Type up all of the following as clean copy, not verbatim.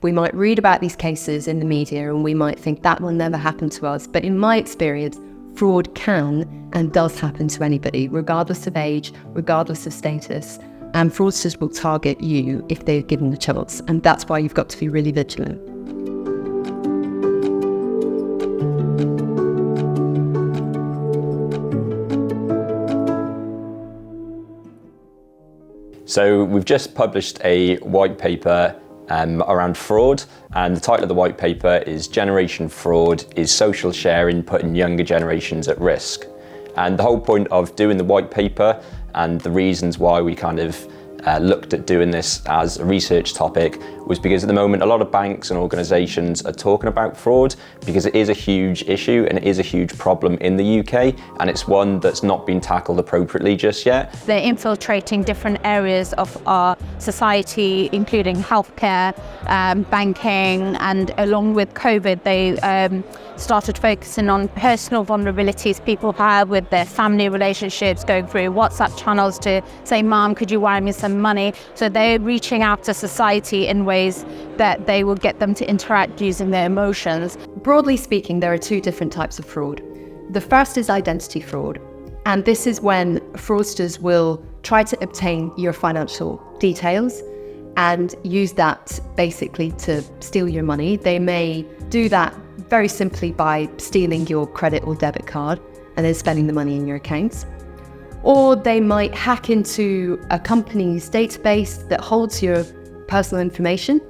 We might read about these cases in the media and we might think that will never happen to us. But in my experience, fraud can and does happen to anybody, regardless of age, regardless of status. And fraudsters will target you if they're given the chance. And that's why you've got to be really vigilant. So we've just published a white paper around fraud, and the title of the white paper is Generation Fraud, is Social Sharing Putting Younger Generations at Risk? And the whole point of doing the white paper and the reasons why we kind of looked at doing this as a research topic was because at the moment a lot of banks and organisations are talking about fraud because it is a huge issue and it is a huge problem in the UK, and it's one that's not been tackled appropriately just yet. They're infiltrating different areas of our society, including healthcare, banking, and along with COVID, they started focusing on personal vulnerabilities people have with their family relationships, going through WhatsApp channels to say, "Mom, could you wire me some money?" So they're reaching out to society in ways that they will get them to interact using their emotions. Broadly speaking, there are two different types of fraud. The first is identity fraud. And this is when fraudsters will try to obtain your financial details and use that basically to steal your money. They may do that very simply by stealing your credit or debit card and then spending the money in your accounts. Or they might hack into a company's database that holds your personal information,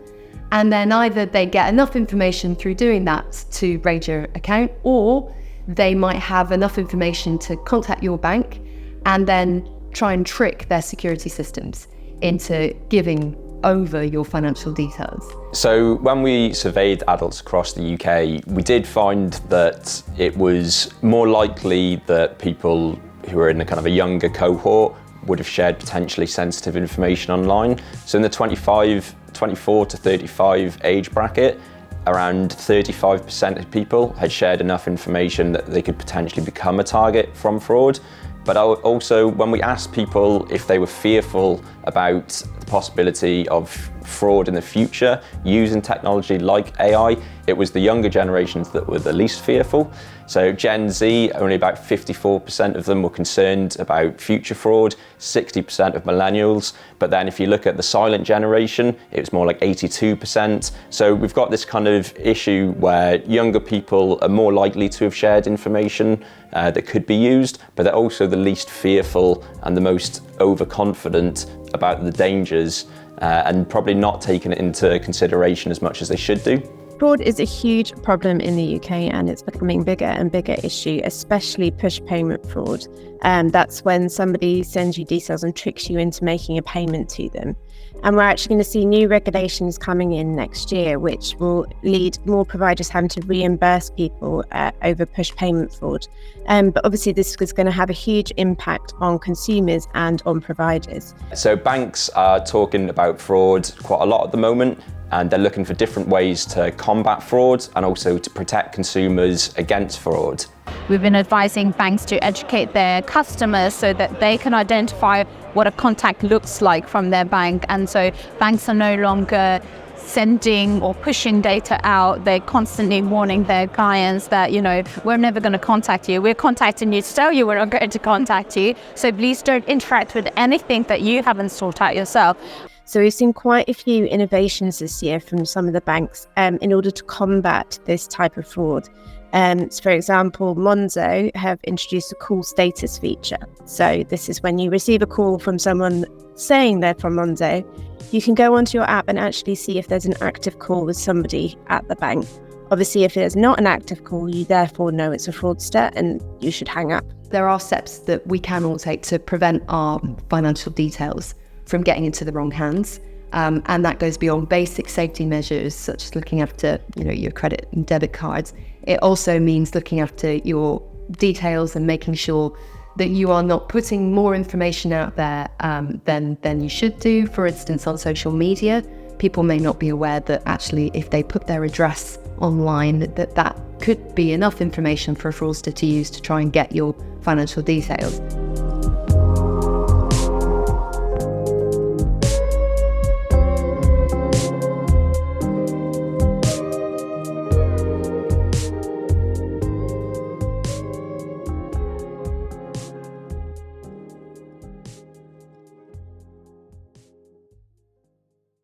and then either they get enough information through doing that to raid your account, or they might have enough information to contact your bank and then try and trick their security systems into giving over your financial details. So when we surveyed adults across the UK, we did find that it was more likely that people who are in a kind of a younger cohort would have shared potentially sensitive information online. So in the 24 to 35 age bracket, around 35% of people had shared enough information that they could potentially become a target from fraud. But also, when we asked people if they were fearful about the possibility of fraud in the future using technology like AI, it was the younger generations that were the least fearful. So Gen Z, only about 54% of them were concerned about future fraud, 60% of millennials. But then if you look at the silent generation, it was more like 82%. So we've got this kind of issue where younger people are more likely to have shared information that could be used, but they're also the least fearful and the most overconfident about the dangers and probably not taking it into consideration as much as they should do. Fraud is a huge problem in the UK, and it's becoming bigger and bigger issue, especially push payment fraud. That's when somebody sends you details and tricks you into making a payment to them. And we're actually going to see new regulations coming in next year, which will lead more providers having to reimburse people over push payment fraud. But obviously this is going to have a huge impact on consumers and on providers. So banks are talking about fraud quite a lot at the moment, and they're looking for different ways to combat fraud and also to protect consumers against fraud. We've been advising banks to educate their customers so that they can identify what a contact looks like from their bank. And so banks are no longer sending or pushing data out. They're constantly warning their clients that, we're never going to contact you. We're contacting you to tell you we're not going to contact you. So please don't interact with anything that you haven't sought out yourself. So we've seen quite a few innovations this year from some of the banks in order to combat this type of fraud. So for example, Monzo have introduced a call status feature. So this is when you receive a call from someone saying they're from Monzo, you can go onto your app and actually see if there's an active call with somebody at the bank. Obviously, if there's not an active call, you therefore know it's a fraudster and you should hang up. There are steps that we can all take to prevent our financial details from getting into the wrong hands. And that goes beyond basic safety measures, such as looking after your credit and debit cards. It also means looking after your details and making sure that you are not putting more information out there than you should do. For instance, on social media, people may not be aware that actually if they put their address online, that could be enough information for a fraudster to use to try and get your financial details.